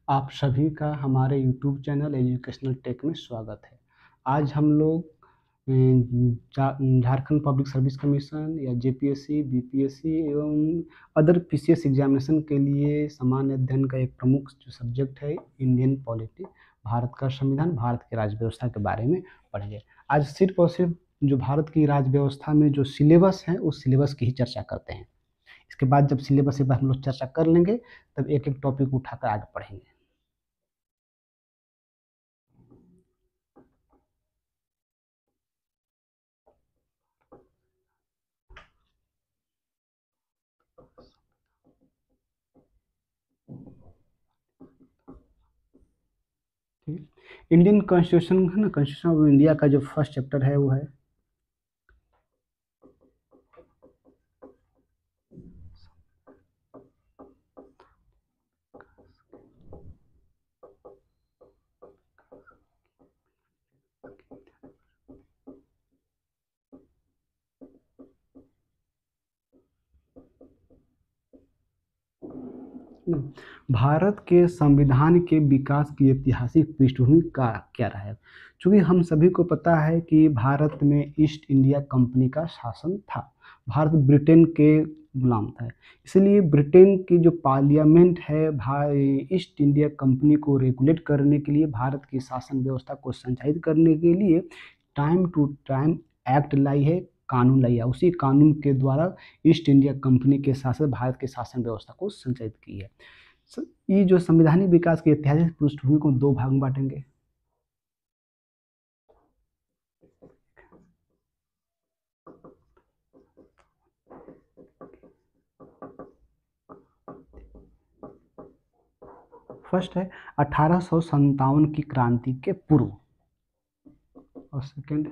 आप सभी का हमारे यूट्यूब चैनल एजुकेशनल टेक में स्वागत है। आज हम लोग झारखंड पब्लिक सर्विस कमीशन या जेपीएससी, बीपीएससी एवं अदर पीसीएस एग्जामिनेशन के लिए सामान्य अध्ययन का एक प्रमुख जो सब्जेक्ट है इंडियन पॉलिटी, भारत का संविधान, भारत की राज्य व्यवस्था के बारे में पढ़ेंगे। आज सिर्फ और सिर्फ जो भारत की राज्य व्यवस्था में जो सिलेबस है उस सिलेबस की ही चर्चा करते हैं। इसके बाद जब सिलेबस एक बार हम लोग चर्चा कर लेंगे तब एक एक टॉपिक उठाकर आगे पढ़ेंगे। इंडियन कॉन्स्टिट्यूशन है ना, कॉन्स्टिट्यूशन ऑफ इंडिया का जो फर्स्ट चैप्टर है वो है भारत के संविधान के विकास की ऐतिहासिक पृष्ठभूमि का क्या रहा है। चूंकि हम सभी को पता है कि भारत में ईस्ट इंडिया कंपनी का शासन था, भारत ब्रिटेन के गुलाम था, इसलिए ब्रिटेन की जो पार्लियामेंट है ईस्ट इंडिया कंपनी को रेगुलेट करने के लिए, भारत की शासन व्यवस्था को संचालित करने के लिए टाइम टू टाइम एक्ट लाई है, कानून लाई है। उसी कानून के द्वारा ईस्ट इंडिया कंपनी के शासन भारत के शासन व्यवस्था को संचालित की है। ये जो संवैधानिक विकास की ऐतिहासिक पृष्ठभूमि को दो भाग में बांटेंगे। फर्स्ट है 1857 की क्रांति के पूर्व, और सेकंड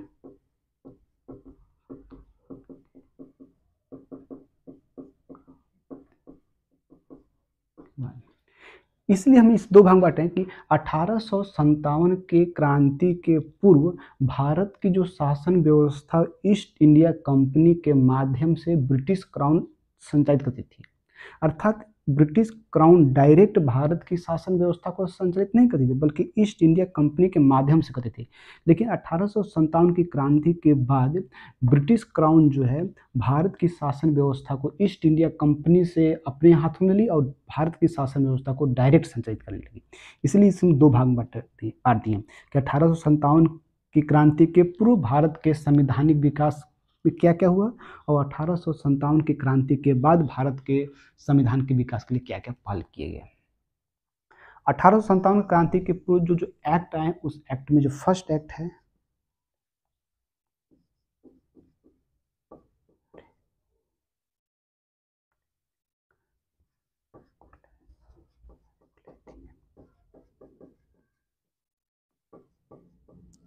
इसलिए हम इस दो भाग बांटे कि 1857 के क्रांति के पूर्व भारत की जो शासन व्यवस्था ईस्ट इंडिया कंपनी के माध्यम से ब्रिटिश क्राउन संचालित करती थी, अर्थात ब्रिटिश क्राउन डायरेक्ट भारत की शासन व्यवस्था को संचालित नहीं करती थी, बल्कि ईस्ट इंडिया कंपनी के माध्यम से करती थी। लेकिन 1857 की क्रांति के बाद ब्रिटिश क्राउन जो है भारत की शासन व्यवस्था को ईस्ट इंडिया कंपनी से अपने हाथों में ली और भारत की शासन व्यवस्था को डायरेक्ट संचालित करने लगी। इसलिए इसमें दो भाग बांट दिए कि 1857 की क्रांति के पूर्व भारत के संवैधानिक विकास में क्या क्या हुआ, और 1857 की क्रांति के बाद भारत के संविधान के विकास के लिए क्या क्या पहल किए गए। 1857 क्रांति के पूर्व जो जो एक्ट आए, उस एक्ट में जो फर्स्ट एक्ट है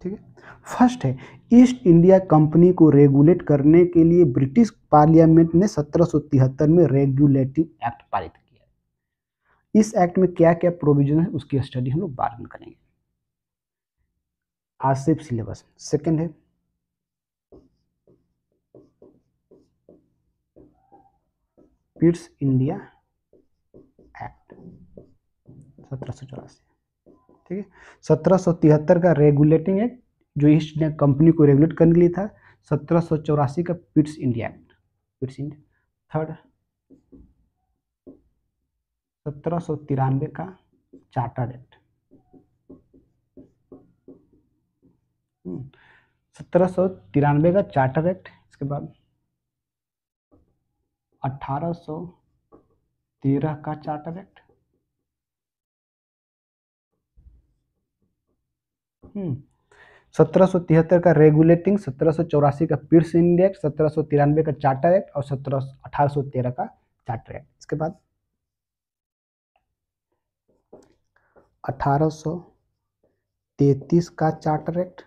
ठीक है, फर्स्ट है ईस्ट इंडिया कंपनी को रेगुलेट करने के लिए ब्रिटिश पार्लियामेंट ने 1773 में रेगुलेटिंग एक्ट पारित किया। इस एक्ट में क्या क्या प्रोविजन है उसकी स्टडी हम लोग बाद में करेंगे। आज सिर्फ सिलेबस। सेकंड है पिट्स इंडिया एक्ट 1784, ठीक है। 1773 का रेगुलेटिंग एक्ट जो ईस्ट इंडिया कंपनी को रेगुलेट करने के लिए था, 1784 का Pitt's India act, Pitt's India. Third 1793 का चार्टर एक्ट, 1793 का चार्टर एक्ट। इसके बाद 1813 का चार्टर एक्ट, 1773 का रेगुलेटिंग, 1784 का पिट्स इंडिया एक्ट, 1793 का चार्टर एक्ट और 1813 का चार्टर एक्ट। इसके बाद 1833 का चार्टर एक्ट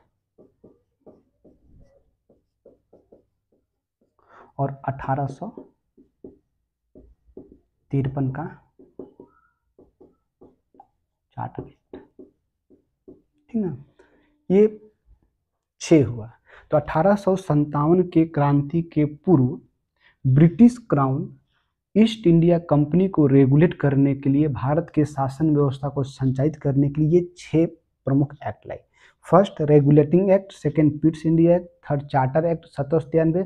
और 1853 का चार्टर एक्ट, ठीक ना। ये 6 हुआ। तो 1857 के क्रांति के पूर्व British crown east India company को रेगुलेट करने के लिए, भारत के शासन व्यवस्था को संचालित करने के लिए 6 प्रमुख एक्ट लाए। First regulating act, second Pitt's India act, third charter act 1793,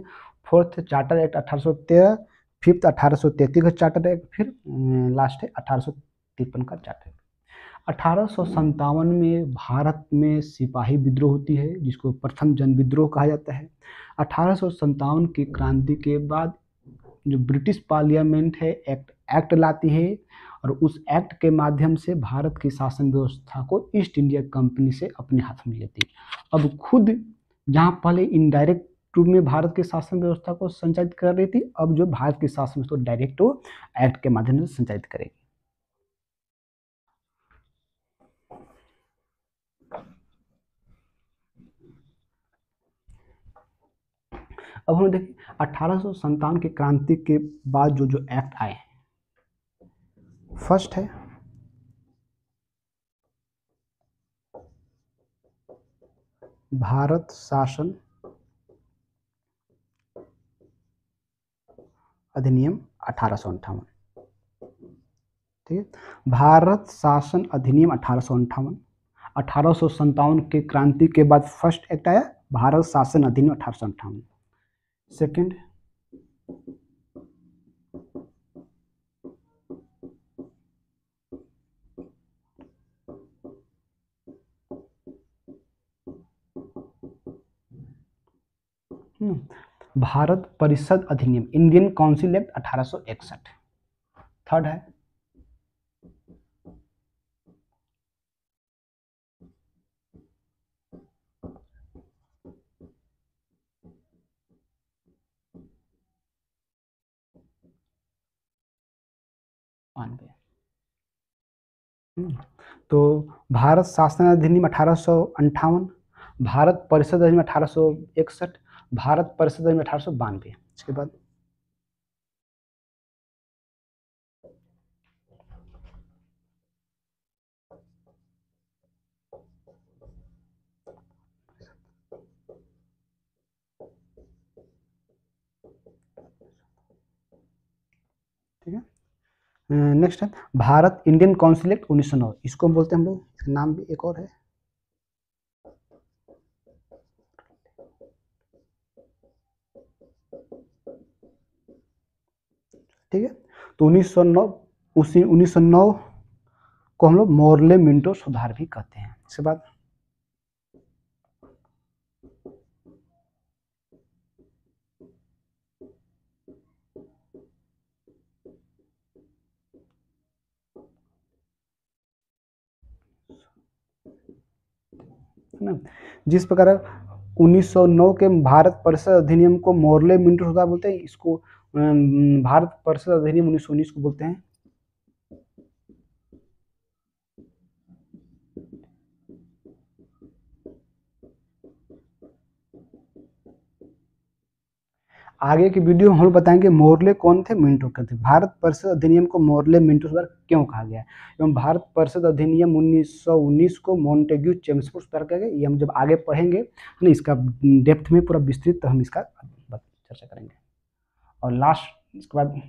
fourth charter act 1813, fifth 1833 का चार्टर एक्ट, फिर लास्ट है 1853 का चार्टर एक्ट। 1857 में भारत में सिपाही विद्रोह होती है, जिसको प्रथम जन विद्रोह कहा जाता है। 1857 की क्रांति के बाद जो ब्रिटिश पार्लियामेंट है एक्ट लाती है, और उस एक्ट के माध्यम से भारत की शासन व्यवस्था को ईस्ट इंडिया कंपनी से अपने हाथ में लेती है। अब खुद जहां पहले इनडायरेक्ट रूप में भारत की शासन व्यवस्था को संचालित कर रही थी, अब जो भारत की शासन व्यवस्था डायरेक्ट वो एक्ट के माध्यम से संचालित करेगी। अब हम देखिए 1857 की क्रांति के बाद जो एक्ट आए हैं, फर्स्ट है भारत शासन अधिनियम 1858। ठीक है, भारत शासन अधिनियम 1858। 1857 के क्रांति के बाद फर्स्ट एक्ट आया भारत शासन अधिनियम 1858। सेकंड भारत परिषद अधिनियम, इंडियन काउंसिल एक्ट 1861। थर्ड है तो भारत शासन अधिनियम 1858, भारत परिषद अधिनियम 1861, भारत परिषद अधिनियम 1892। इसके बाद ठीक है, नेक्स्ट है भारत इंडियन काउंसिल एक्ट 1909। इसको हम बोलते हैं हम लोग, इसका नाम भी एक और है, ठीक है। तो 1909, उसी 1909 को हम लोग मोरले मिंटो सुधार भी कहते हैं। इसके बाद ना, जिस प्रकार 1909 के भारत परिषद अधिनियम को मोरले मिंटो सुधार बोलते हैं, इसको भारत परिषद अधिनियम 1919 को बोलते हैं। आगे की वीडियो में हम बताएंगे मोरले कौन थे, मिंटो कौन थे। भारत परिषद अधिनियम को मोरले मिंटो सुधार क्यों कहा गया है, एवं भारत परिषद अधिनियम 1919 को मोंटेग्यू चेम्सफोर्ड सुधार कहा गया, ये हम जब आगे पढ़ेंगे ना, इसका डेप्थ में पूरा विस्तृत हम इसका चर्चा करेंगे। और लास्ट इसके बाद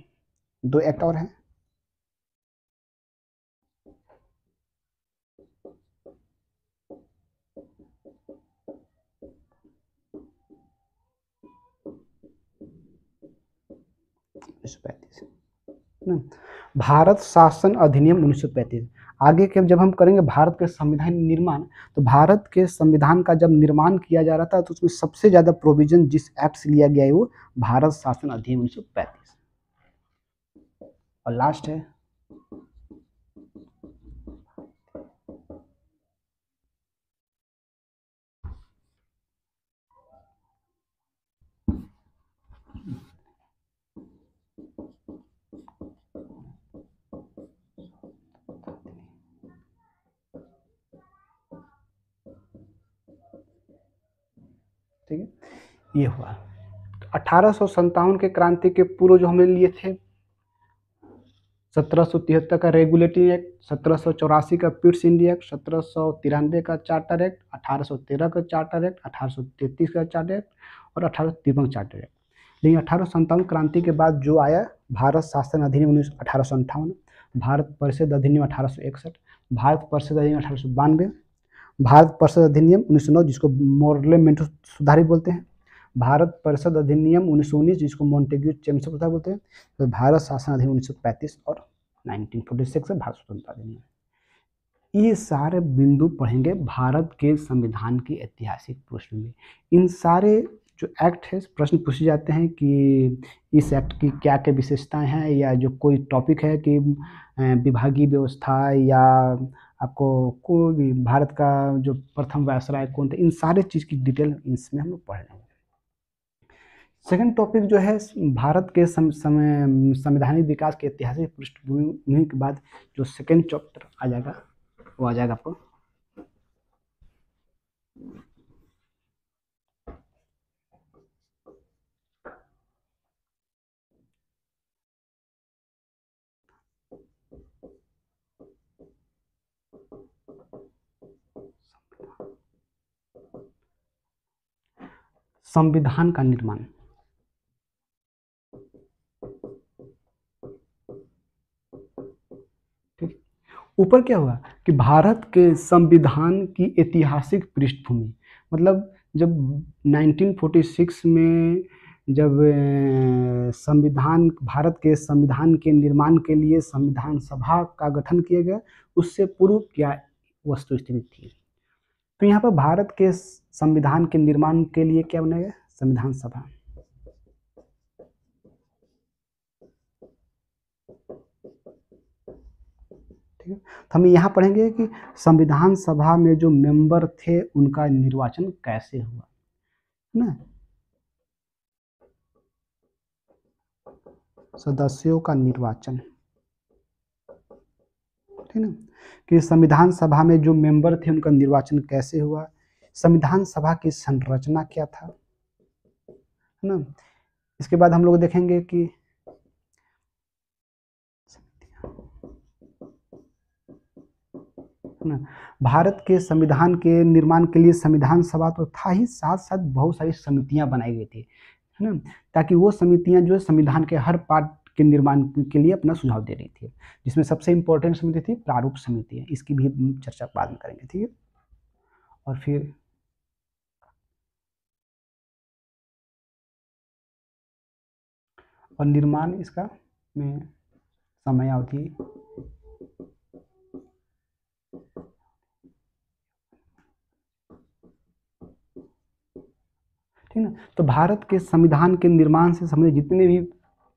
2 एक्ट और हैं, भारत शासन अधिनियम 1935। आगे के जब हम करेंगे भारत के संविधान निर्माण, तो भारत के संविधान का जब निर्माण किया जा रहा था तो उसमें सबसे ज्यादा प्रोविजन जिस एक्ट से लिया गया है वो भारत शासन अधिनियम 1935। और लास्ट है ठीक है, ये हुआ 1857 के क्रांति के पूर्व जो हमने लिए थे 1773 का रेगुलेटिंग एक्ट, 1784 का पिट्स इंडिया एक्ट, 1793 का चार्टर एक्ट, 1813 का चार्टर एक्ट, 1833 का चार्टर एक्ट और 1853 का चार्टर एक्ट। लेकिन 1857 क्रांति के बाद जो आया भारत शासन अधिनियम 1858, भारत परिषद अधिनियम 1861, भारत परिषद अधिनियम 1892, भारत परिषद अधिनियम 1909 जिसको मोर्लेमेंटो सुधार भी बोलते हैं, भारत परिषद अधिनियम 1919 जिसको मोंटेग्यू चेम्सफोर्ड सुधार बोलते हैं, तो भारत शासन अधिनियम 1935 और 1946 भारत स्वतंत्रता अधिनियम। ये सारे बिंदु पढ़ेंगे भारत के संविधान की ऐतिहासिक पृष्ठभूमि। इन सारे जो एक्ट है प्रश्न पूछे जाते हैं कि इस एक्ट की क्या क्या विशेषताएं हैं, या जो कोई टॉपिक है कि विभागीय व्यवस्था, या आपको कोई भी भारत का जो प्रथम वायसराय कौन थे, इन सारे चीज़ की डिटेल इसमें हम लोग पढ़ लेंगे। सेकंड टॉपिक जो है भारत के संवैधानिक विकास के ऐतिहासिक पृष्ठभूमि के बाद जो सेकंड चैप्टर आ जाएगा वो आ जाएगा आपको संविधान का निर्माण। ठीक, ऊपर क्या हुआ कि भारत के संविधान की ऐतिहासिक पृष्ठभूमि, मतलब जब 1946 में जब संविधान भारत के संविधान के निर्माण के लिए संविधान सभा का गठन किया गया, उससे पूर्व क्या वस्तु स्थिति थी। तो यहाँ पर भारत के संविधान के निर्माण के लिए क्या बनाया गया, संविधान सभा। ठीक है, तो हम यहाँ पढ़ेंगे कि संविधान सभा में जो मेंबर थे उनका निर्वाचन कैसे हुआ, है ना, सदस्यों का निर्वाचन, ठीक ना, कि संविधान सभा में जो मेंबर थे उनका निर्वाचन कैसे हुआ, संविधान सभा की संरचना क्या था, है ना। इसके बाद हम लोग देखेंगे कि ना भारत के संविधान के निर्माण के लिए संविधान सभा तो था ही, साथ साथ बहुत सारी समितियां बनाई गई थी, है ना, ताकि वो समितियां जो है संविधान के हर पार्ट के निर्माण के लिए अपना सुझाव दे रही थी, जिसमें सबसे इंपॉर्टेंट समिति थी प्रारूप समिति, इसकी भी चर्चा बाद में करेंगे। ठीक है, और फिर और निर्माण इसका में समय अवधि, ठीक ना। तो भारत के संविधान के निर्माण से संबंधित जितने भी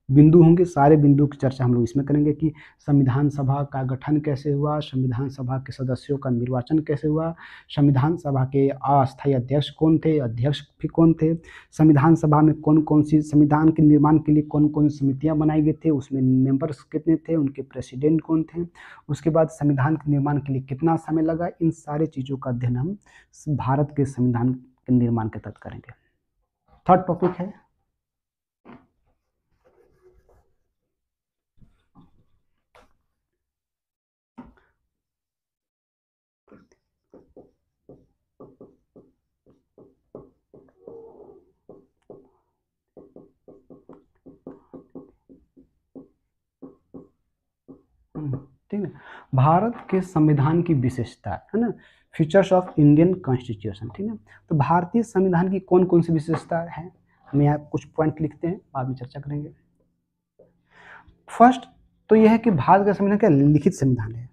बिंदु होंगे सारे बिंदु की चर्चा हम लोग इसमें करेंगे कि संविधान सभा का गठन कैसे हुआ, संविधान सभा के सदस्यों का निर्वाचन कैसे हुआ, संविधान सभा के अस्थायी अध्यक्ष कौन थे, अध्यक्ष भी कौन थे, संविधान सभा में कौन कौन सी संविधान के निर्माण के लिए कौन कौन समितियां बनाई गई थी, उसमें मेंबर्स कितने थे, उनके प्रेसिडेंट कौन थे, उसके बाद संविधान के निर्माण के लिए कितना समय लगा, इन सारे चीज़ों का अध्ययन हम भारत के संविधान के निर्माण के तहत करेंगे। थर्ड टॉपिक है ठीक है, भारत के संविधान की विशेषता, है ना, फीचर्स ऑफ इंडियन कॉन्स्टिट्यूशन। ठीक है, तो भारतीय संविधान की कौन कौन सी विशेषता है, हम यहाँ कुछ पॉइंट लिखते हैं, बाद में चर्चा करेंगे। फर्स्ट तो यह है कि भारत का संविधान क्या लिखित संविधान है,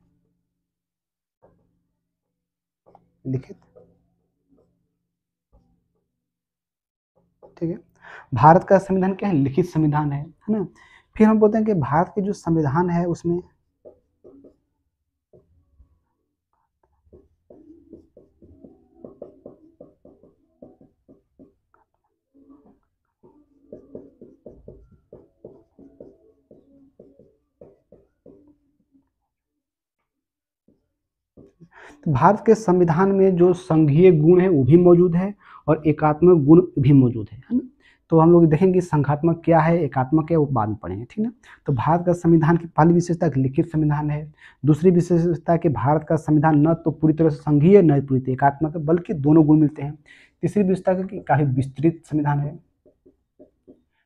लिखित, ठीक है, भारत का संविधान क्या है, लिखित संविधान है ना। फिर हम बोलते हैं कि भारत के जो संविधान है उसमें तो भारत के संविधान में जो संघीय गुण है वो भी मौजूद है और एकात्मक गुण भी मौजूद है ना। तो हम लोग देखेंगे संघात्मक क्या है, एकात्मक क्या है, वो बाद में पढ़ेंगे। ठीक ना, तो भारत का संविधान की पहली विशेषता लिखित संविधान है। दूसरी विशेषता है कि भारत का संविधान न तो पूरी तरह से संघीय न पूरी एकात्मक, बल्कि दोनों गुण मिलते हैं। तीसरी विशेषता कि काफी विस्तृत संविधान है।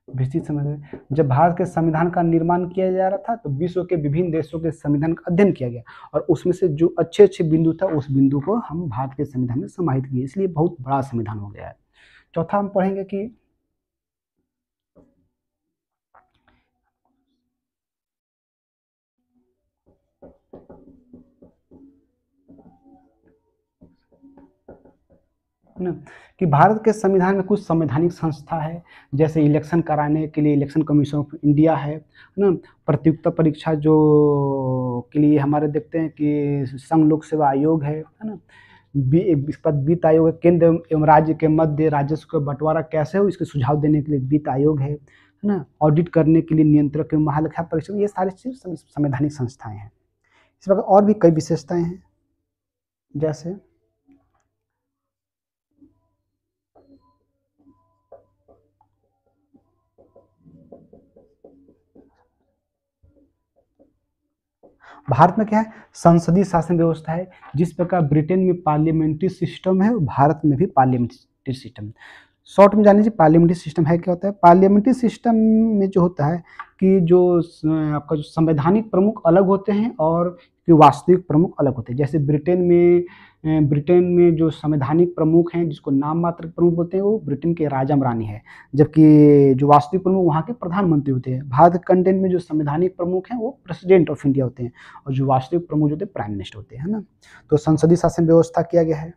विस्तृत समझ, जब भारत के संविधान का निर्माण किया जा रहा था तो विश्व के विभिन्न देशों के संविधान का अध्ययन किया गया और उसमें से जो अच्छे अच्छे बिंदु था उस बिंदु को हम भारत के संविधान में समाहित किए, इसलिए बहुत बड़ा संविधान हो गया है। चौथा हम पढ़ेंगे कि है ना, कि भारत के संविधान में कुछ संवैधानिक संस्था है, जैसे इलेक्शन कराने के लिए इलेक्शन कमीशन ऑफ इंडिया है ना, प्रतियोगिता परीक्षा जो के लिए हमारे देखते हैं कि संघ लोक सेवा आयोग है ना, इसके बाद वित्त आयोग है, केंद्र एवं राज्य के मध्य राजस्व का बंटवारा कैसे हो इसके सुझाव देने के लिए वित्त आयोग है ना, ऑडिट करने के लिए नियंत्रक एवं महालेखा परीक्षक, ये सारी चीज संवैधानिक संस्थाएं हैं। इस प्रकार और भी कई विशेषताएं हैं, जैसे भारत में क्या है, संसदीय शासन व्यवस्था है, जिस प्रकार ब्रिटेन में पार्लियामेंट्री सिस्टम है, भारत में भी पार्लियामेंट्री सिस्टम। शॉर्ट में जान लीजिए पार्लियामेंट्री सिस्टम है क्या होता है। पार्लियामेंट्री सिस्टम में जो होता है कि जो आपका जो संवैधानिक प्रमुख अलग होते हैं और जो वास्तविक प्रमुख अलग होते हैं। जैसे ब्रिटेन में जो संवैधानिक प्रमुख हैं जिसको नाम मात्र प्रमुख बोलते हैं वो ब्रिटेन के राजा रानी है, जबकि जो वास्तविक प्रमुख वहाँ के प्रधानमंत्री होते हैं। भारत कंटेंट में जो संवैधानिक प्रमुख हैं वो प्रेसिडेंट ऑफ इंडिया होते हैं और जो वास्तविक प्रमुख होते हैं प्राइम मिनिस्टर होते हैं, है ना। तो संसदीय शासन व्यवस्था किया गया है।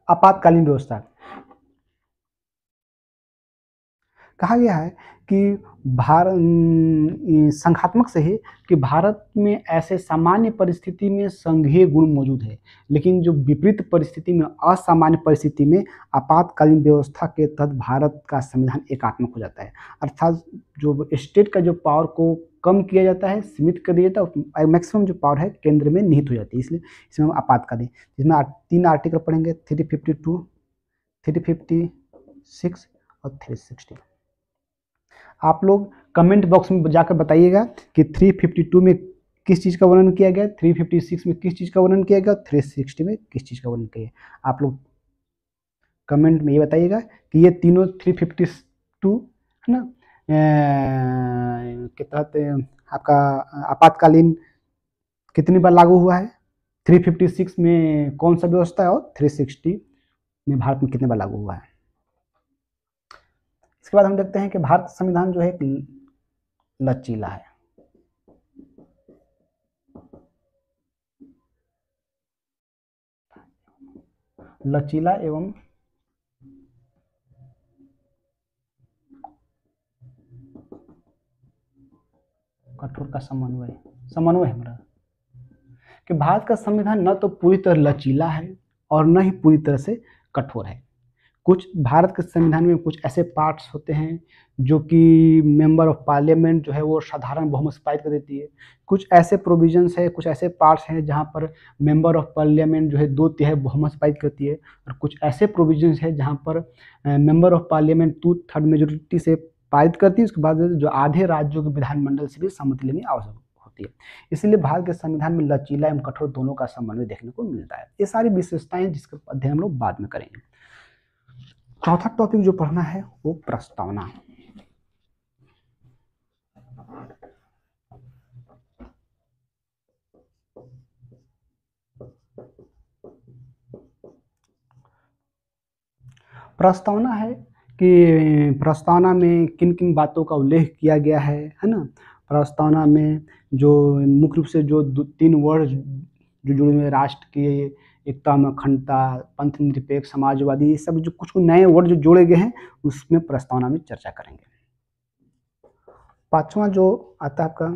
आपातकालीन व्यवस्था कहा गया है कि संघात्मक से ही कि भारत में ऐसे सामान्य परिस्थिति में संघीय गुण मौजूद है, लेकिन जो विपरीत परिस्थिति में असामान्य परिस्थिति में आपातकालीन व्यवस्था के तहत भारत का संविधान एकात्मक हो जाता है। अर्थात जो स्टेट का जो पावर को कम किया जाता है, सीमित कर दिया जाता है, मैक्सिमम जो पावर है केंद्र में निहित हो जाती है, इसलिए इसमें हम आपातकालीन, जिसमें 3 आर्टिकल पढ़ेंगे, 352, 356 और 360। आप लोग कमेंट बॉक्स में जाकर बताइएगा कि 352 में किस चीज़ का वर्णन किया गया, 356 में किस चीज़ का वर्णन किया गया, 360 में किस चीज़ का वर्णन किया गया। आप लोग कमेंट में ये बताइएगा कि ये तीनों 352 है ना के तहत आपका आपातकालीन कितनी बार लागू हुआ है, 356 में कौन सा व्यवस्था है और 360 में भारत में कितने बार लागू हुआ है। इसके बाद हम देखते हैं कि भारत संविधान जो है लचीला है। लचीला एवं कठोर का समन्वय है हमारा, कि भारत का संविधान न तो पूरी तरह लचीला है और न ही पूरी तरह से कठोर है। कुछ भारत के संविधान में कुछ ऐसे पार्ट्स होते हैं जो कि मेंबर ऑफ पार्लियामेंट जो है वो साधारण बहुमत से पारित कर देती है। कुछ ऐसे प्रोविजंस है, कुछ ऐसे पार्ट्स हैं जहाँ पर मेंबर ऑफ पार्लियामेंट जो है 2/3 बहुमत से पारित करती है, और कुछ ऐसे प्रोविजंस है जहाँ पर मेंबर ऑफ पार्लियामेंट 2/3 मेजोरिटी से पारित करती है। उसके बाद जो आधे राज्यों के विधानमंडल से भी सहमति लेनी आवश्यक होती है। इसलिए भारत के संविधान में लचीला एवं कठोर दोनों का समन्वय देखने को मिलता है। ये सारी विशेषताएं जिसका अध्ययन हम लोग बाद में करेंगे। चौथा टॉपिक जो पढ़ना है वो प्रस्तावना। प्रस्तावना है कि प्रस्तावना में किन किन बातों का उल्लेख किया गया है ना। प्रस्तावना में जो मुख्य रूप से जो 3 वर्ड जो जुड़े हुए, राष्ट्र की एकता में अखंडता, पंथ निरपेक्ष, समाजवादी, ये सब जो कुछ नए वर्ड जो जोड़े गए हैं उसमें प्रस्तावना में चर्चा करेंगे। 5वां जो आता है आपका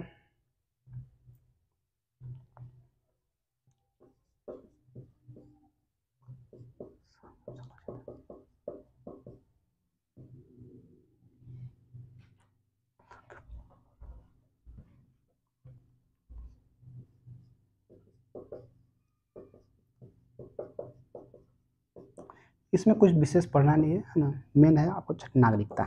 इसमें कुछ विशेष पढ़ना नहीं है ना, मेन है आपको नागरिकता।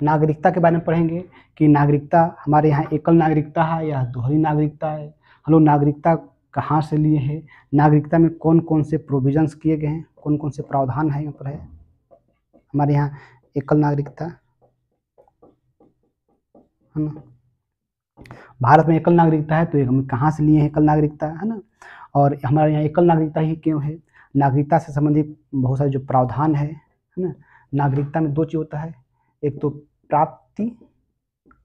नागरिकता के बारे में पढ़ेंगे कि नागरिकता हमारे यहाँ एकल नागरिकता है या दोहरी नागरिकता है, हम लोग नागरिकता कहाँ से लिए हैं, नागरिकता में कौन कौन से प्रोविजंस किए गए हैं, कौन कौन से प्रावधान है यहाँ पर है। हमारे यहाँ एकल नागरिकता है ना, भारत में एकल नागरिकता है, तो हम कहाँ से लिए हैं एकल नागरिकता, है ना। और हमारे यहाँ एकल नागरिकता ही क्यों है, नागरिकता से संबंधित बहुत सारे जो प्रावधान है ना। नागरिकता में दो चीज होता है, एक तो प्राप्ति,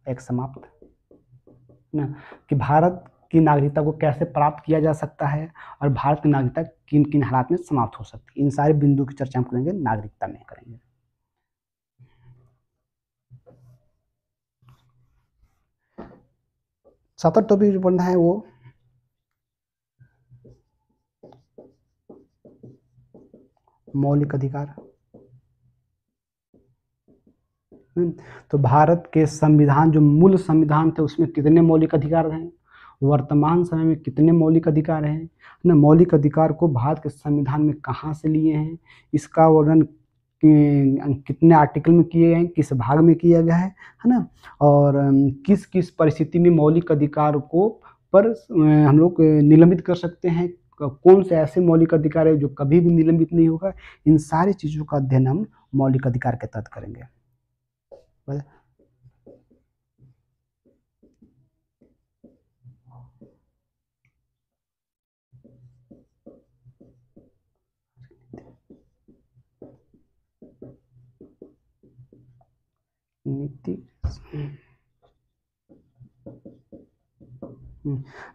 एक समाप्त, है ना, कि भारत की नागरिकता को कैसे प्राप्त किया जा सकता है और भारत की नागरिकता किन किन हालात में समाप्त हो सकती है। इन सारे बिंदु की चर्चा हम करेंगे नागरिकता में करेंगे। 7 टॉपिक जो पढ़ना है वो मौलिक अधिकार। तो भारत के संविधान, जो मूल संविधान थे, उसमें कितने मौलिक अधिकार हैं, वर्तमान समय में कितने मौलिक अधिकार हैं ना। मौलिक अधिकार को भारत के संविधान में कहाँ से लिए हैं, इसका वर्णन कितने आर्टिकल में किए गए हैं, किस भाग में किया गया है ना। और किस किस परिस्थिति में मौलिक अधिकार को पर हम लोग निलंबित कर सकते हैं, कौन से ऐसे मौलिक अधिकार है जो कभी भी निलंबित नहीं होगा। इन सारी चीज़ों का अध्ययन हम मौलिक अधिकार के तहत करेंगे। नीति,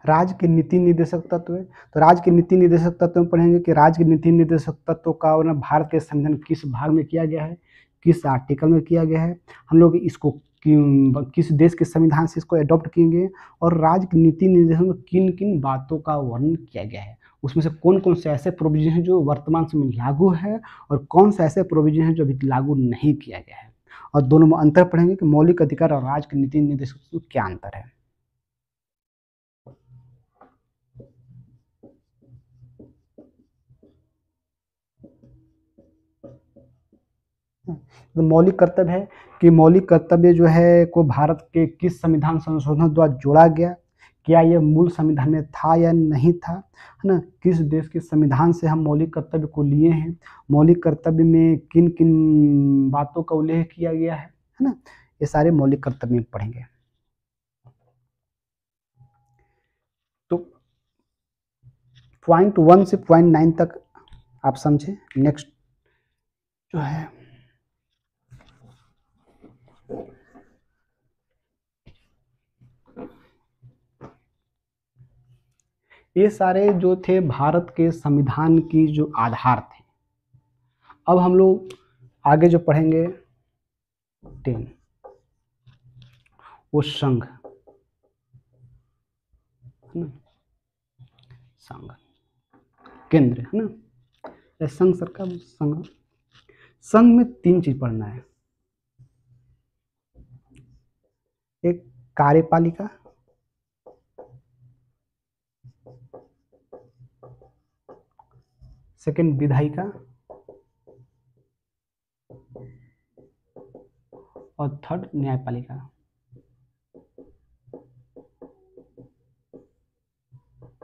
राज्य के नीति निर्देशक तत्व है। तो राज्य के नीति निर्देशक तत्व में पढ़ेंगे कि राज्य के नीति निर्देशक तत्व का वर्णन भारत के संविधान किस भाग में किया गया है, किस आर्टिकल में किया गया है, हम लोग इसको किस देश के संविधान से इसको अडॉप्ट किएंगे, और राज्य के नीति निर्देशक में किन किन बातों का वर्णन किया गया है, उसमें से कौन कौन से ऐसे प्रोविजन हैं जो वर्तमान समय में लागू है और कौन से ऐसे प्रोविजन हैं जो अभी लागू नहीं किया गया है। और दोनों में अंतर पढ़ेंगे कि मौलिक अधिकार और राज्य के नीति निर्देशक में क्या अंतर है। तो मौलिक कर्तव्य है कि मौलिक कर्तव्य जो है को भारत के किस संविधान संशोधन द्वारा जोड़ा गया, क्या यह मूल संविधान में था या नहीं था, है ना। किस देश के संविधान से हम मौलिक कर्तव्य को लिए हैं, मौलिक कर्तव्य में किन किन बातों का उल्लेख किया गया है ना। ये सारे मौलिक कर्तव्य में पढ़ेंगे। तो पॉइंट 1 से पॉइंट 9 तक आप समझे। नेक्स्ट जो है ये सारे जो थे भारत के संविधान की जो आधार थे। अब हम लोग आगे जो पढ़ेंगे 10 वो संघ, है ना, संघ केंद्र, है ना, संघ सरकार, संघ। संघ में 3 चीज पढ़ना है, एक कार्यपालिका, सेकंड विधायिका और थर्ड न्यायपालिका।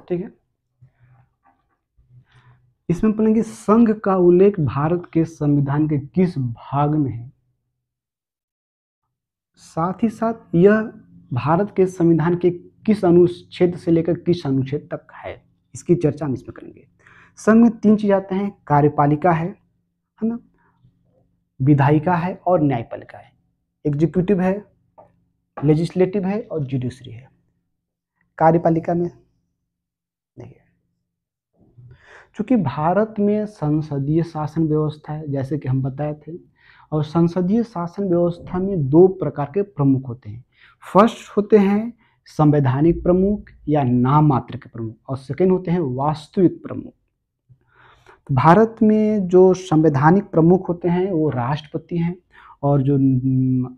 ठीक है, इसमें पढ़ेंगे संघ का उल्लेख भारत के संविधान के किस भाग में है, साथ ही साथ यह भारत के संविधान के किस अनुच्छेद से लेकर किस अनुच्छेद तक है, इसकी चर्चा हम इसमें करेंगे। संघ में 3 चीज आते हैं, कार्यपालिका है ना, विधायिका है और न्यायपालिका है। एग्जीक्यूटिव है, लेजिस्लेटिव है और जुडिशरी है। कार्यपालिका में देखिए, चूंकि भारत में संसदीय शासन व्यवस्था है जैसे कि हम बताए थे, और संसदीय शासन व्यवस्था में 2 प्रकार के प्रमुख होते हैं। फर्स्ट होते हैं संवैधानिक प्रमुख या नाम मात्र के प्रमुख, और सेकंड होते हैं वास्तविक प्रमुख। भारत में जो संवैधानिक प्रमुख होते हैं वो राष्ट्रपति हैं, और जो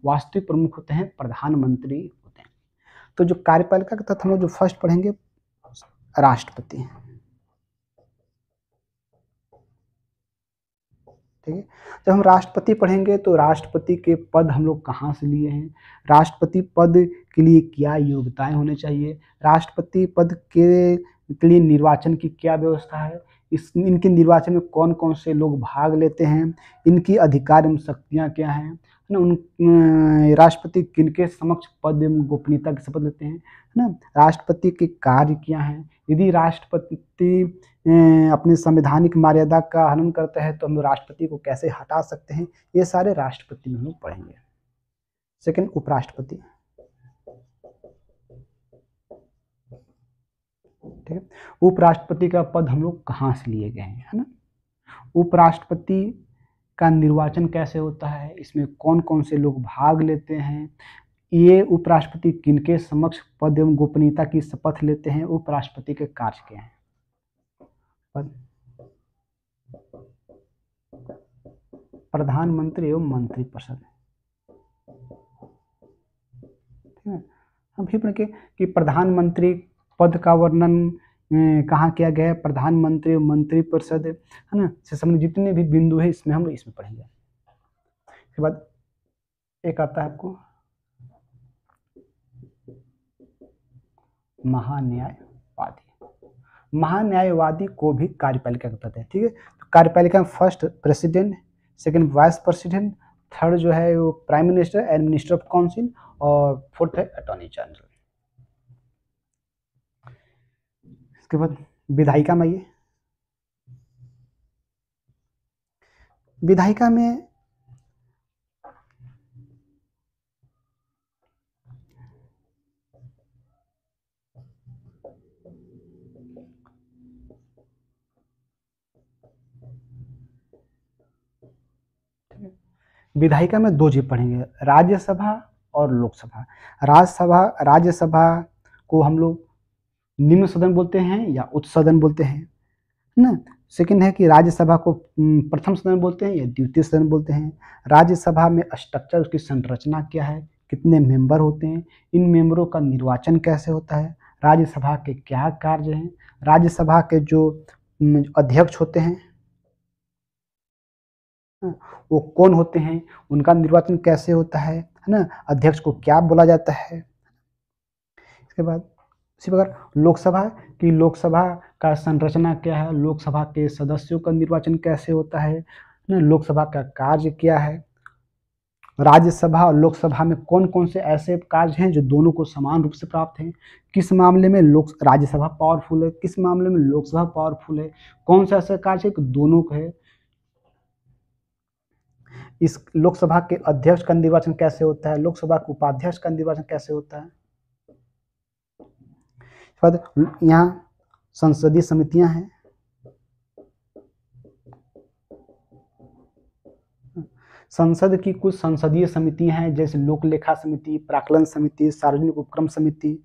वास्तविक प्रमुख होते हैं प्रधानमंत्री होते हैं। तो जो कार्यपालिका के तहत हम लोग जो फर्स्ट पढ़ेंगे राष्ट्रपति। ठीक है। जब हम राष्ट्रपति पढ़ेंगे तो राष्ट्रपति के पद हम लोग कहाँ से लिए हैं, राष्ट्रपति पद के लिए क्या योग्यताएं होने चाहिए, राष्ट्रपति पद के लिए निर्वाचन की क्या व्यवस्था है, इनके निर्वाचन में कौन कौन से लोग भाग लेते हैं, इनकी अधिकार एवं शक्तियाँ क्या हैं, है ना, राष्ट्रपति किनके समक्ष पद एवं गोपनीयता की शपथ लेते हैं, है ना, राष्ट्रपति के कार्य क्या हैं, यदि राष्ट्रपति अपनी संवैधानिक मर्यादा का हनन करता है तो हम राष्ट्रपति को कैसे हटा सकते हैं, ये सारे राष्ट्रपति में हम लोग पढ़ेंगे। सेकंड, उपराष्ट्रपति। ठीक है, उपराष्ट्रपति का पद हम लोग कहाँ से लिए गए हैं, है ना। उपराष्ट्रपति का निर्वाचन कैसे होता है, इसमें कौन कौन से लोग भाग लेते हैं, ये उपराष्ट्रपति किनके समक्ष पद एवं गोपनीयता की शपथ लेते हैं, उपराष्ट्रपति के कार्य क्या हैं। पद प्रधानमंत्री एवं मंत्रिपरिषद। ठीक है, हम फिर पढ़ेंगे कि प्रधानमंत्री पद का वर्णन कहाँ किया गया है, प्रधानमंत्री एवं मंत्रिपरिषद, है ना, से संबंधित जितने भी बिंदु है इसमें हम इसमें पढ़ेंगे। उसके बाद एक आता है आपको महान्यायवादी। महान्यायवादी को भी कार्यपालिका कहते हैं। ठीक है, तो कार्यपालिका में first president, second vice president, third जो है वो prime minister and minister of council, और फोर्थ है अटॉर्नी जनरल। इसके बाद विधायिका में, ये विधायिका में विधायिका में दो चीज पढ़ेंगे, राज्यसभा और लोकसभा। राज्यसभा को हम लोग निम्न सदन बोलते हैं या उच्च सदन बोलते हैं, है ना। सेकंड है कि राज्यसभा को प्रथम सदन बोलते हैं या द्वितीय सदन बोलते हैं। राज्यसभा में स्ट्रक्चर, उसकी संरचना क्या है, कितने मेंबर होते हैं, इन मेंबरों का निर्वाचन कैसे होता है, राज्यसभा के क्या कार्य हैं, राज्यसभा के जो अध्यक्ष होते हैं वो कौन होते हैं, उनका निर्वाचन कैसे होता है ना, अध्यक्ष को क्या बोला जाता है। इसके बाद इसी प्रकार लोकसभा का संरचना क्या है, लोकसभा के सदस्यों का निर्वाचन कैसे होता है ना, लोकसभा का कार्य क्या है, राज्यसभा और लोकसभा में कौन कौन से ऐसे कार्य हैं जो दोनों को समान रूप से प्राप्त हैं, किस मामले में राज्यसभा पावरफुल है, किस मामले में लोकसभा पावरफुल है, कौन सा ऐसा कार्य है कि दोनों को है। इस लोकसभा के अध्यक्ष का निर्वाचन कैसे होता है, लोकसभा के उपाध्यक्ष का निर्वाचन कैसे होता है। यहाँ संसदीय समितियां हैं, संसद की कुछ संसदीय समितियां हैं जैसे लोक लेखा समिति, प्राक्कलन समिति, सार्वजनिक उपक्रम समिति।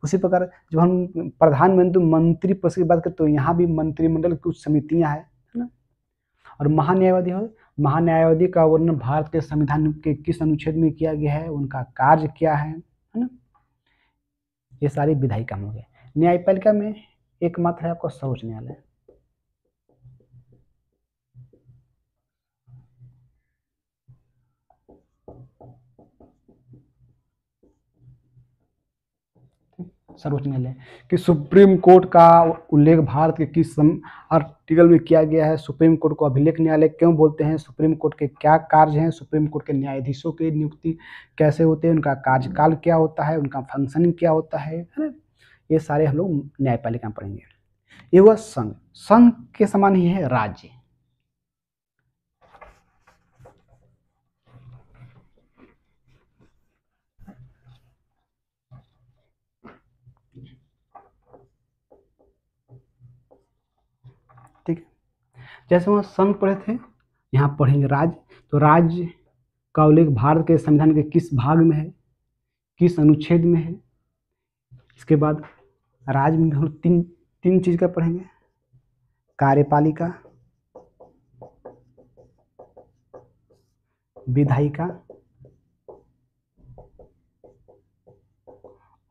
उसी प्रकार जब हम प्रधानमंत्री मंत्री पद की बात करें तो यहाँ भी मंत्रिमंडल की कुछ समितियां हैं, है ना। और महान्यायवादी का वर्णन भारत के संविधान के किस अनुच्छेद में किया गया है, उनका कार्य क्या है ना। ये सारी विधायी काम हो गए। न्यायपालिका में एकमात्र है आपका सर्वोच्च न्यायालय। सर्वोच्च न्यायालय कि सुप्रीम कोर्ट का उल्लेख भारत के किस आर्टिकल में किया गया है, सुप्रीम कोर्ट को अभिलेख न्यायालय क्यों बोलते हैं, सुप्रीम कोर्ट के क्या कार्य हैं, सुप्रीम कोर्ट के न्यायाधीशों की नियुक्ति कैसे होते हैं, उनका कार्यकाल क्या होता है, उनका फंक्शनिंग क्या होता है ना। ये सारे हम लोग न्यायपालिका में पढ़ेंगे। ये हुआ संघ के समान ही है राज्य। ठीक है, जैसे वहाँ संघ पढ़े थे, यहाँ पढ़ेंगे राज्य। तो राज्य का उल्लेख भारत के संविधान के किस भाग में है, किस अनुच्छेद में है। इसके बाद राज्य में हम तीन चीज का पढ़ेंगे, कार्यपालिका, विधायिका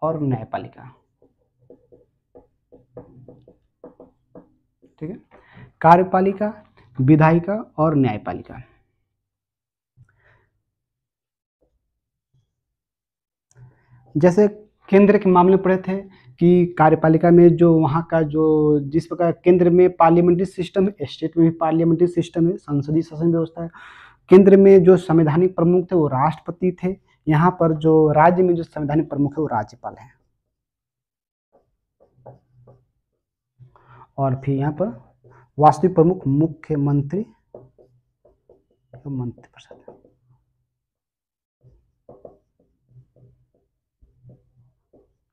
और न्यायपालिका। ठीक है, कार्यपालिका विधायिका और न्यायपालिका। जैसे केंद्र के मामले पढ़े थे कि कार्यपालिका में जो वहाँ का जो जिस प्रकार केंद्र में पार्लियामेंट्री सिस्टम है, स्टेट में भी पार्लियामेंट्री सिस्टम है, संसदीय शासन व्यवस्था है। केंद्र में जो संवैधानिक प्रमुख थे वो राष्ट्रपति थे। यहाँ पर जो राज्य में जो संवैधानिक प्रमुख है वो राज्यपाल है। और फिर यहाँ पर वास्तविक प्रमुख मुख्यमंत्री मंत्रिपरिषद।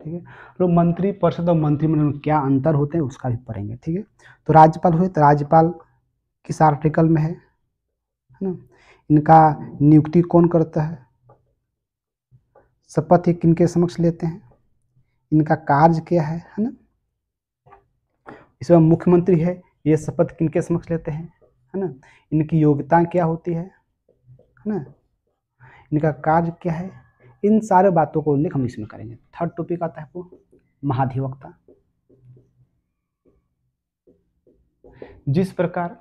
ठीक है, तो मंत्री परिषद और मंत्रिमंडल में क्या अंतर होते हैं उसका भी पढ़ेंगे। ठीक है, तो राज्यपाल हुए, तो राज्यपाल किस आर्टिकल में है ना। इनका नियुक्ति कौन करता है, शपथ ही किनके समक्ष लेते हैं, इनका कार्य क्या है ना। इसमें मुख्यमंत्री है, ये शपथ किनके समक्ष लेते हैं है ना। इनकी योग्यता क्या होती है ना, इनका कार्य क्या है, इन सारे बातों को उल्लेख हम इसमें करेंगे। थर्ड टॉपिक आता है वो महाधिवक्ता। जिस प्रकार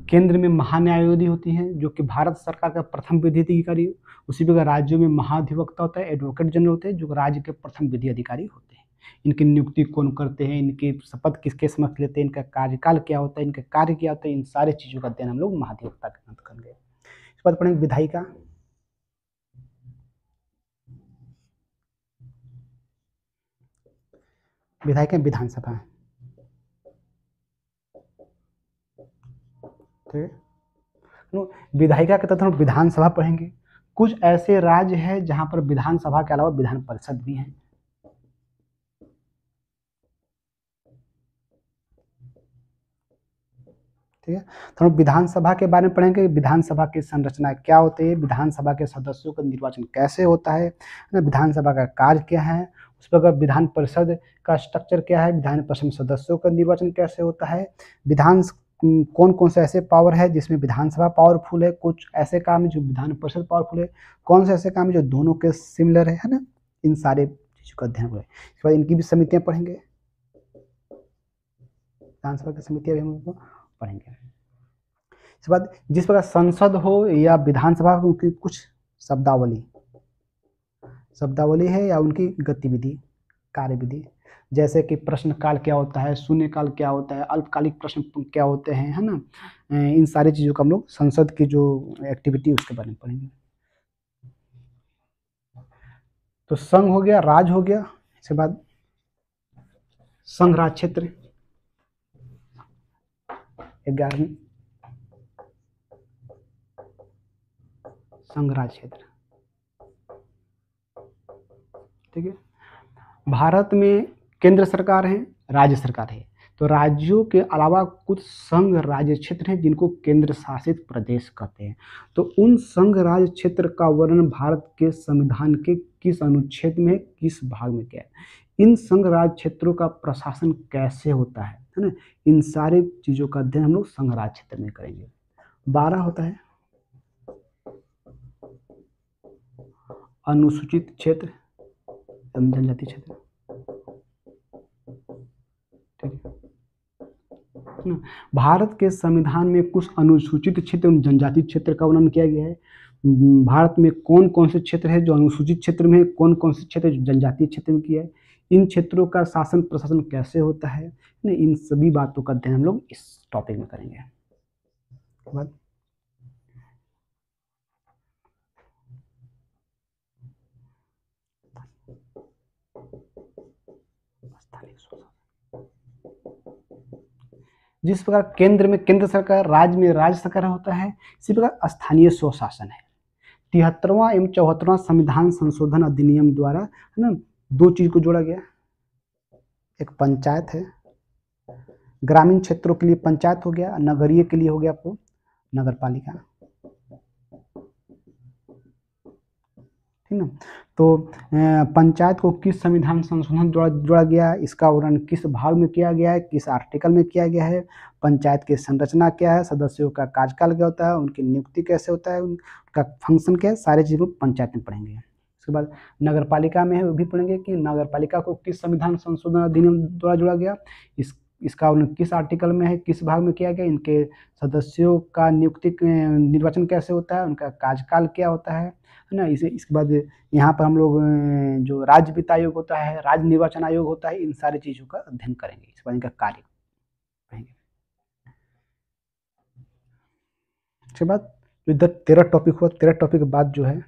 केंद्र में महान्यायवादी होती हैं जो कि भारत सरकार का प्रथम विधि अधिकारी, उसी प्रकार राज्यों में महाधिवक्ता होता है, एडवोकेट जनरल होते हैं जो राज्य के प्रथम विधि अधिकारी होते हैं। इनकी नियुक्ति कौन करते हैं, इनकी शपथ किसके समक्ष लेते हैं, इनका कार्यकाल क्या होता है, इनका कार्य क्या होता है, इन सारी चीजों का अध्ययन हम लोग महाधिवक्ता के अंत करेंगे। इसके बाद पढ़ेंगे विधायिका। विधायिका विधानसभा। ठीक है, विधायिका के तहत हम विधानसभा पढ़ेंगे। कुछ ऐसे राज्य हैं जहां पर विधानसभा के अलावा विधान परिषद भी है। ठीक है, तो हम विधानसभा के बारे में पढ़ेंगे। विधानसभा की संरचना क्या होती है, विधानसभा के सदस्यों का निर्वाचन कैसे होता है ना, विधानसभा का कार्य क्या है, उस पर विधान परिषद का स्ट्रक्चर क्या है, विधान परिषद सदस्यों का निर्वाचन कैसे होता है, विधान कौन कौन से ऐसे पावर है जिसमें विधानसभा पावरफुल है, कुछ ऐसे काम है जो विधान परिषद पावरफुल है, कौन से ऐसे काम है जो दोनों के सिमिलर है ना। इन सारे चीज़ों का अध्ययन करें। इसके बाद इनकी भी समितियां पढ़ेंगे, विधानसभा की समितियां भी हम पढ़ेंगे। इसके बाद जिस प्रकार संसद हो या विधानसभा हो, उनकी कुछ शब्दावली है या उनकी गतिविधि कार्यविधि, जैसे कि प्रश्नकाल क्या होता है, शून्यकाल क्या होता है, अल्पकालिक प्रश्न क्या होते हैं है ना। इन सारी चीज़ों का हम लोग संसद की जो एक्टिविटी उसके बारे में पढ़ेंगे। तो संघ हो गया, राज हो गया। इसके बाद संघ राज क्षेत्र 11वीं संघ राज क्षेत्र। ठीक है, भारत में केंद्र सरकार है, राज्य सरकार है, तो राज्यों के अलावा कुछ संघ राज्य क्षेत्र हैं जिनको केंद्र शासित प्रदेश कहते हैं। तो उन संघ राज्य क्षेत्र का वर्णन भारत के संविधान के किस अनुच्छेद में, किस भाग में किया है, इन संघ राज्य क्षेत्रों का प्रशासन कैसे होता है ना, इन सारी चीजों का अध्ययन हम लोग संघ राज्य क्षेत्र में करेंगे। 12 होता है अनुसूचित क्षेत्र एवं जनजाति क्षेत्र। ठीक है, भारत के संविधान में कुछ अनुसूचित क्षेत्र एवं जनजाति क्षेत्र का वर्णन किया गया है। भारत में कौन कौन से क्षेत्र है जो अनुसूचित क्षेत्र में है, कौन कौन से क्षेत्र जो जनजातीय क्षेत्र में किया है, इन क्षेत्रों का शासन प्रशासन कैसे होता है, इन सभी बातों का अध्ययन हम लोग इस टॉपिक में करेंगे। बाद जिस प्रकार केंद्र में केंद्र सरकार, राज्य में राज्य सरकार होता है, इसी प्रकार स्थानीय स्वशासन है। 73वां एवं 74वां संविधान संशोधन अधिनियम द्वारा है ना, दो चीज को जोड़ा गया। एक पंचायत है, ग्रामीण क्षेत्रों के लिए पंचायत हो गया, नगरीय के लिए हो गया आपको नगर पालिका। ठीक ना, तो पंचायत को किस संविधान संशोधन जोड़ा गया, इसका वर्णन किस भाग में किया गया है, किस आर्टिकल में किया गया है, पंचायत की संरचना क्या है, सदस्यों का कार्यकाल क्या होता है, उनकी नियुक्ति कैसे होता है, उनका फंक्शन क्या है, सारे चीज़ों को पंचायत में पढ़ेंगे। उसके बाद नगर पालिका में है, वो भी पढ़ेंगे कि नगर पालिका को किस संविधान संशोधन अधिनियम द्वारा जोड़ा गया, इस इसका उल्लेख किस आर्टिकल में है, किस भाग में किया गया, इनके सदस्यों का नियुक्ति निर्वाचन कैसे होता है, उनका कार्यकाल क्या होता है ना। इसके बाद यहाँ पर हम लोग जो राज्य वित्त आयोग होता है, राज्य निर्वाचन आयोग होता है, इन सारी चीज़ों का अध्ययन करेंगे, इसके बाद इनका कार्य करेंगे। इसके बाद जो इधर 13 टॉपिक हुआ, 13 टॉपिक के बाद जो है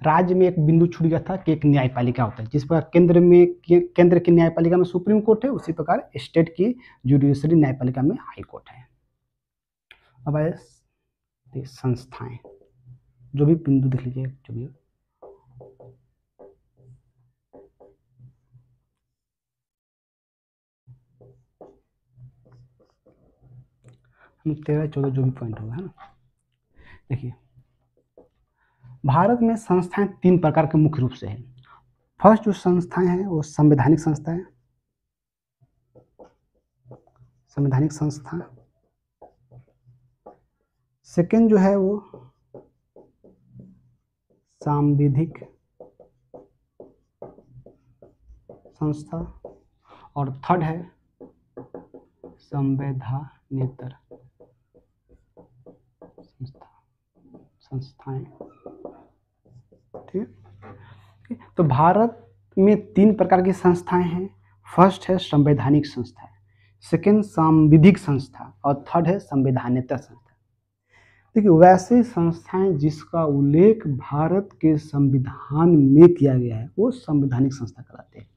राज्य में एक बिंदु छूट गया था कि एक न्यायपालिका होता है, जिस प्रकार केंद्र की न्यायपालिका में सुप्रीम कोर्ट है, उसी प्रकार स्टेट की जुडिशरी न्यायपालिका में हाई कोर्ट है। अब आए संस्थाएं, जो भी बिंदु देख लीजिए, जो भी हम 13-14 जो भी पॉइंट होगा, है ना। देखिए, भारत में संस्थाएं 3 प्रकार के मुख्य रूप से है। फर्स्ट जो संस्थाएं हैं वो संवैधानिक संस्था है, संवैधानिक संस्था। सेकेंड जो है वो सांविधिक संस्था, और थर्ड है संवैधानेतर संस्थाएं। ठीक है, तो भारत में 3 प्रकार की संस्थाएं हैं। फर्स्ट है संवैधानिक संस्था, सेकेंड सांविधिक संस्था, और थर्ड है संवैधानेतर संस्था। देखिए, वैसे संस्थाएं जिसका उल्लेख भारत के संविधान में किया गया है वो संवैधानिक संस्था कहलाते हैं।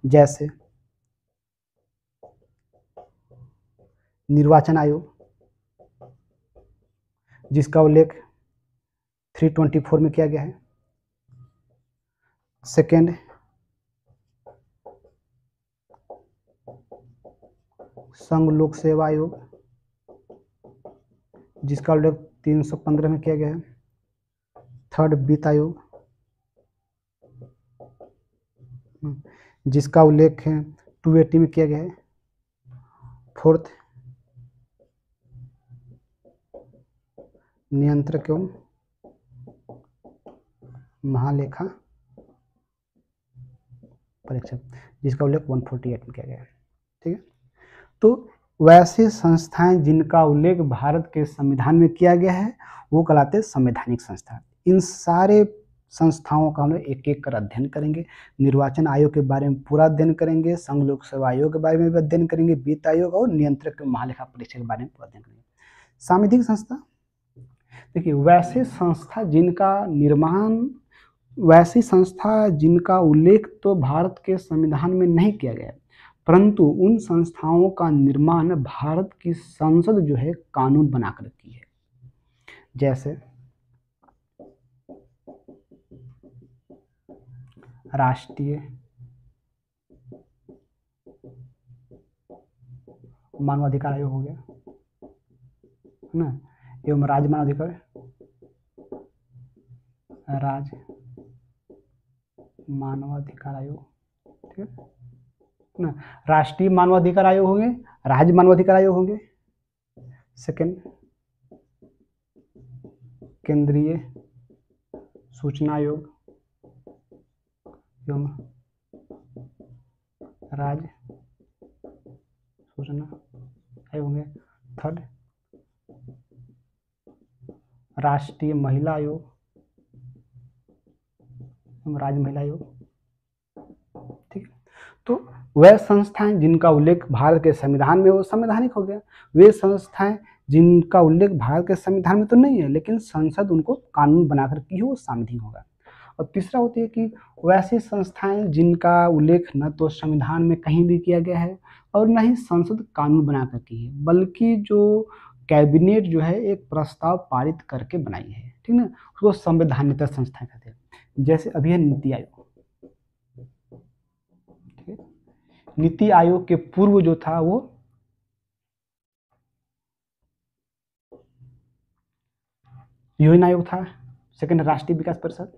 जैसे निर्वाचन आयोग, जिसका उल्लेख 324 में किया गया है। सेकेंड संघ लोक सेवा आयोग, जिसका उल्लेख 315 में किया गया है। थर्ड वित्त आयोग, जिसका उल्लेख 280 में किया गया है। फोर्थ नियंत्रक एवं महालेखा परीक्षक, जिसका उल्लेख 148 में किया गया है। ठीक है, तो वैसे संस्थाएं जिनका उल्लेख भारत के संविधान में किया गया है वो कहलाते हैं संवैधानिक संस्था। इन सारे संस्थाओं का हम लोग एक एक कर अध्ययन करेंगे। निर्वाचन आयोग के बारे में पूरा अध्ययन करेंगे, संघ लोक सेवा आयोग के बारे में भी अध्ययन करेंगे, वित्त आयोग और नियंत्रक महालेखा परीक्षक के बारे में पूरा अध्ययन करेंगे। सांविधिक संस्था, देखिए, वैसी संस्था जिनका उल्लेख तो भारत के संविधान में नहीं किया गया, परंतु उन संस्थाओं का निर्माण भारत की संसद जो है कानून बनाकर की है। जैसे राष्ट्रीय मानवाधिकार आयोग हो गया, है ना, एवं राज्य मानवाधिकार आयोग। ठीक है ना, राष्ट्रीय मानवाधिकार आयोग होंगे, राज्य मानवाधिकार आयोग होंगे। सेकंड केंद्रीय सूचना आयोग एवं राज्य सूचना आयोग होंगे। थर्ड राष्ट्रीय महिला आयोग एवं राज्य महिला आयोग। ठीक है, तो वह संस्थाएं जिनका उल्लेख भारत के संविधान में वो संवैधानिक हो गया। वे संस्थाएं जिनका उल्लेख भारत के संविधान में तो नहीं है लेकिन संसद उनको कानून बनाकर की है, वो सांविधिक होगा। और तीसरा होती है कि वैसी संस्थाएं जिनका उल्लेख न तो संविधान में कहीं भी किया गया है और न ही संसद कानून बनाकर की है, बल्कि जो कैबिनेट जो है एक प्रस्ताव पारित करके बनाई है। ठीक ना, उसको संवैधानिक संस्थाएं कहते हैं। जैसे अभी है नीति आयोग। ठीक है, नीति आयोग के पूर्व जो था वो योजना आयोग था। सेकंड राष्ट्रीय विकास परिषद,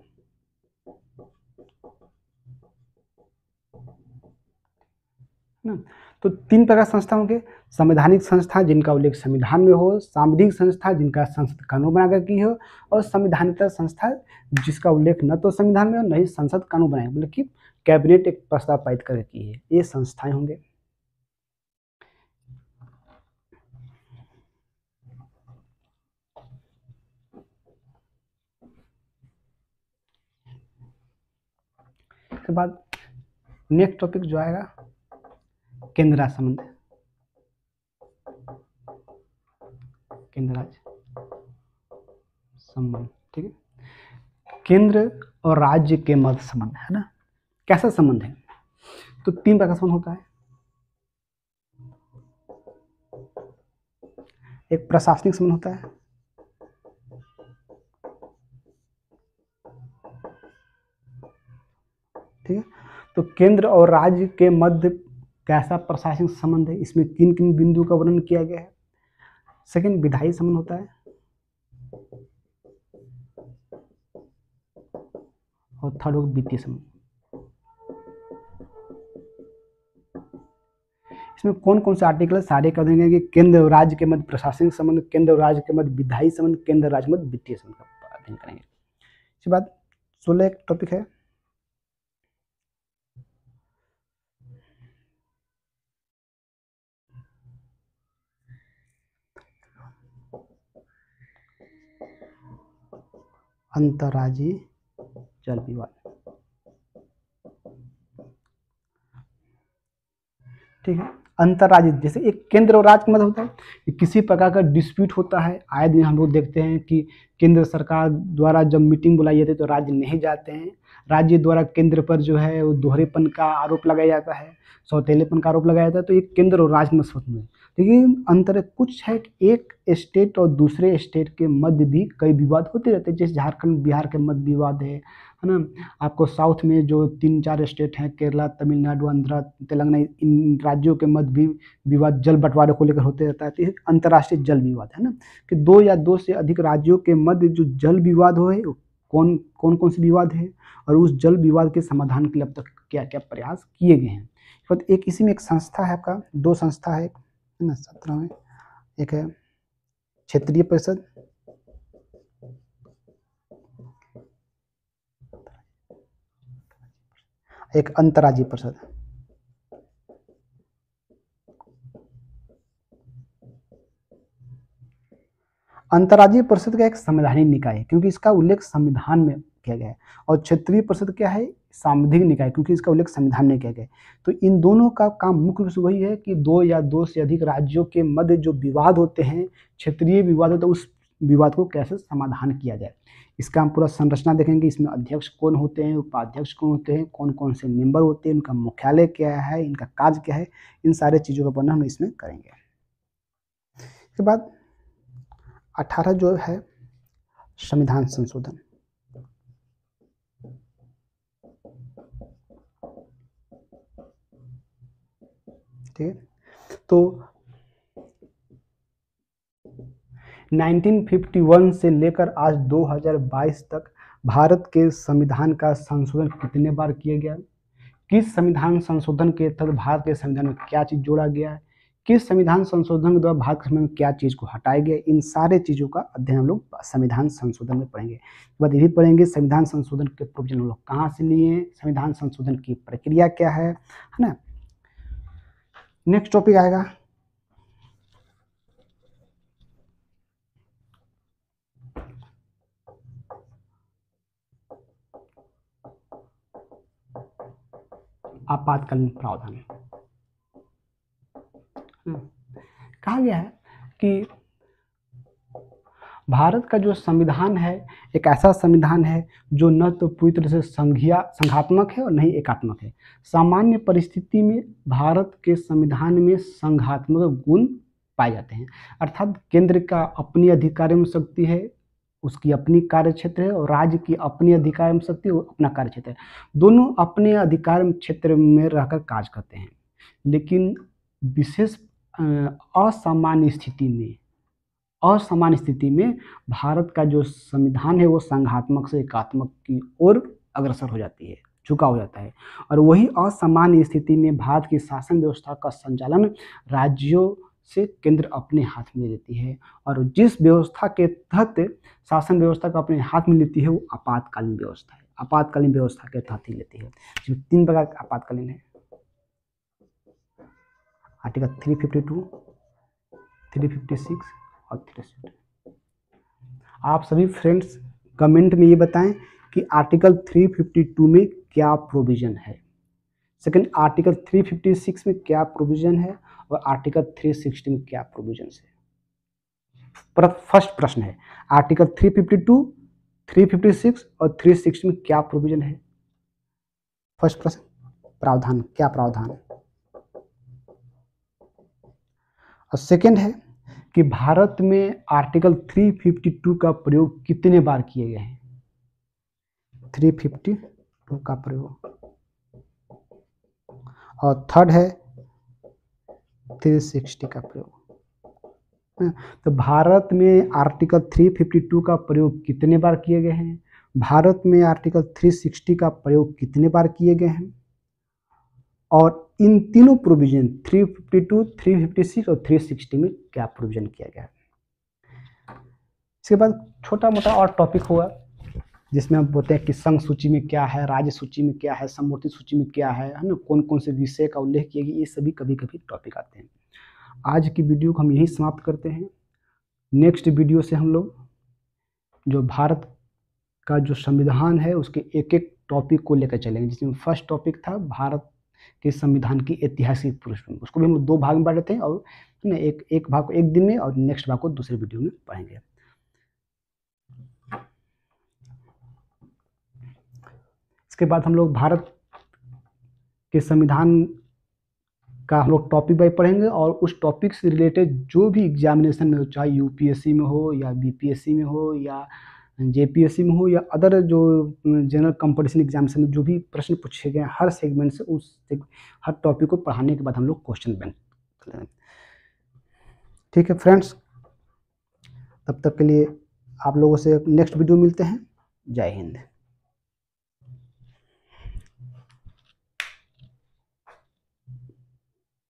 ना, तो 3 प्रकार संस्था होंगे, संवैधानिक संस्था जिनका उल्लेख संविधान में हो, सांविधिक संस्था जिनका संसद कानून बनाकर की हो, और संवैधानिक संस्था जिसका उल्लेख न तो संविधान में हो न ही संसद कानून बनाए, मतलब कि कैबिनेट एक प्रस्ताव पारित कर की है, ये संस्थाएं होंगे। इसके बाद नेक्स्ट टॉपिक जो आएगा केंद्र राज्य संबंध, केंद्र राज्य संबंध, ठीक है। केंद्र और राज्य के मध्य संबंध है ना, कैसा संबंध है? तो 3 प्रकार का संबंध होता है। एक प्रशासनिक संबंध होता है, ठीक है। तो केंद्र और राज्य के मध्य कैसा प्रशासनिक संबंध है, इसमें किन किन बिंदुओं का वर्णन किया गया है। सेकंड विधायी संबंध होता है, और थर्ड हो वित्तीय संबंध। इसमें कौन कौन से आर्टिकल है सारे कर देंगे कि केंद्र और राज्य के मध्य प्रशासनिक संबंध, केंद्र और राज्य के मध्य विधायी संबंध, केंद्र और राज्य के मध्य वित्तीय संबंध का अध्ययन करेंगे। इसके बाद 16 एक टॉपिक है अंतर्राज्यीय जल विवाद, ठीक है। अंतर्राज्यीय जैसे एक केंद्र और राज्य के मध्य होता है कि किसी प्रकार का डिस्प्यूट होता है, आए दिन हम लोग देखते हैं कि केंद्र सरकार द्वारा जब मीटिंग बुलाई जाती है तो राज्य नहीं जाते हैं, राज्य द्वारा केंद्र पर जो है वो दोहरेपन का आरोप लगाया जाता है, सौतेलेपन का आरोप लगाया जाता है, तो ये केंद्र और राज्य में संबंध है। लेकिन अंतर कुछ है कि एक स्टेट और दूसरे स्टेट के मध्य भी कई विवाद होते रहते हैं, जैसे झारखंड बिहार के मध्य विवाद है ना। आपको साउथ में जो 3-4 स्टेट हैं, केरला, तमिलनाडु, आंध्र, तेलंगाना, इन राज्यों के मध्य भी विवाद जल बंटवारे को लेकर होते रहता है। तो ये अंतर्राष्ट्रीय जल विवाद है ना, कि 2 या 2 से अधिक राज्यों के मध्य जो जल विवाद हो है, कौन कौन कौन से विवाद है और उस जल विवाद के समाधान के लिए अब तक क्या क्या प्रयास किए गए हैं। तो एक इसी में एक संस्था है, आपका 2 संस्था है ना 17 में, एक है क्षेत्रीय परिषद, एक अंतर्राज्यीय परिषद। अंतर्राज्यीय परिषद का एक संवैधानिक निकाय है क्योंकि इसका उल्लेख संविधान में किया गया है, और क्षेत्रीय परिषद क्या है, सांविधिक निकाय, क्योंकि इसका उल्लेख संविधान में किया गया है। तो इन दोनों का काम मुख्य रूप से वही है कि 2 या 2 से अधिक राज्यों के मध्य जो विवाद होते हैं, क्षेत्रीय विवाद होता है, उस विवाद को कैसे समाधान किया जाए। इसका हम पूरा संरचना देखेंगे, इसमें अध्यक्ष कौन होते हैं, उपाध्यक्ष कौन होते हैं, कौन कौन से मेंबर होते हैं, उनका मुख्यालय क्या है, इनका कार्य क्या है, इन सारे चीज़ों का वर्णन हम इसमें करेंगे। इसके बाद 18 जो है संविधान संशोधन, ठीक है। तो 1951 से लेकर आज 2022 तक भारत के संविधान का संशोधन कितने बार किया गया, किस संविधान संशोधन के तहत भारत के संविधान में क्या चीज़ जोड़ा गया है, किस संविधान संशोधन के द्वारा भारत के संविधान में क्या चीज़ को हटाया गया, इन सारे चीज़ों का अध्ययन हम लोग संविधान संशोधन में पढ़ेंगे। इसके बाद ये भी पढ़ेंगे संविधान संशोधन के प्रोविजन हम लोग कहाँ से लिए हैं, संविधान संशोधन की प्रक्रिया क्या है ना। नेक्स्ट टॉपिक आएगा आपातकालीन प्रावधान। कहा गया है कि भारत का जो संविधान है एक ऐसा संविधान है जो न तो पूरी तरह से संघात्मक है और न ही एकात्मक है। सामान्य परिस्थिति में भारत के संविधान में संघात्मक गुण पाए जाते हैं, अर्थात केंद्र का अपनी अधिकार शक्ति है, उसकी अपनी कार्य क्षेत्र है, और राज्य की अपनी अधिकार शक्ति है, अपना कार्य क्षेत्र है। दोनों अपने अधिकार क्षेत्र में रहकर कार्य करते हैं, लेकिन विशेष असामान्य स्थिति में भारत का जो संविधान है वो संघात्मक से एकात्मक की ओर अग्रसर हो जाती है। झुका हो जाता है। और वही असामान्य स्थिति में भारत की शासन व्यवस्था का संचालन राज्यों से केंद्र अपने हाथ में ले लेती है, और जिस व्यवस्था के तहत शासन व्यवस्था को अपने हाथ में लेती है वो आपातकालीन व्यवस्था है। आपातकालीन व्यवस्था के तहत ही लेती है। जिसमें 3 प्रकार के आपातकालीन है। आर्टिकल 352, 356 और 360। आप सभी फ्रेंड्स कमेंट में ये बताएं कि आर्टिकल 352 में क्या प्रोविजन है, सेकंड आर्टिकल 356 में क्या प्रोविजन है, और आर्टिकल 360 में क्या प्रोविजन है। फर्स्ट प्रश्न है आर्टिकल 352, 356 और 360 में क्या प्रोविजन है। फर्स्ट प्रश्न, प्रावधान, क्या प्रावधान। और सेकंड है कि भारत में आर्टिकल 352 का प्रयोग कितने बार किए गए हैं। 352 का प्रयोग। और थर्ड है 360 का प्रयोग। तो भारत में आर्टिकल 352 का प्रयोग कितने बार किए गए हैं, भारत में आर्टिकल 360 का प्रयोग कितने बार किए गए हैं, और इन तीनों प्रोविजन 352, 356 और 360 में क्या प्रोविजन किया गया है। इसके बाद छोटा मोटा और टॉपिक हुआ जिसमें हम बोलते हैं कि संघ सूची में क्या है, राज्य सूची में क्या है, समवर्ती सूची में क्या है ना, कौन कौन से विषय का उल्लेख किया गया, ये सभी कभी कभी टॉपिक आते हैं। आज की वीडियो को हम यही समाप्त करते हैं। नेक्स्ट वीडियो से हम लोग जो भारत का जो संविधान है उसके एक एक टॉपिक को लेकर चलेंगे, जिसमें फर्स्ट टॉपिक था भारत के संविधान की ऐतिहासिक पृष्ठभूमि। उसको भी हम लोग 2 भाग में बांटे थे, और एक भाग को एक दिन में और नेक्स्ट भाग को दूसरे वीडियो में पढ़ेंगे। इसके बाद हम लोग भारत के संविधान का हम लोग टॉपिक वाइज पढ़ेंगे, और उस टॉपिक से रिलेटेड जो भी एग्जामिनेशन में हो, चाहे यूपीएससी में हो या बीपीएससी में हो या जेपीएससी में हो या अदर जो जनरल कंपटीशन एग्जामिनेशन में जो भी प्रश्न पूछे गए हर सेगमेंट से हर टॉपिक को पढ़ाने के बाद हम लोग क्वेश्चन बैंक करेंगे। ठीक है फ्रेंड्स, तब तक के लिए आप लोगों से नेक्स्ट वीडियो मिलते हैं। जय हिंद।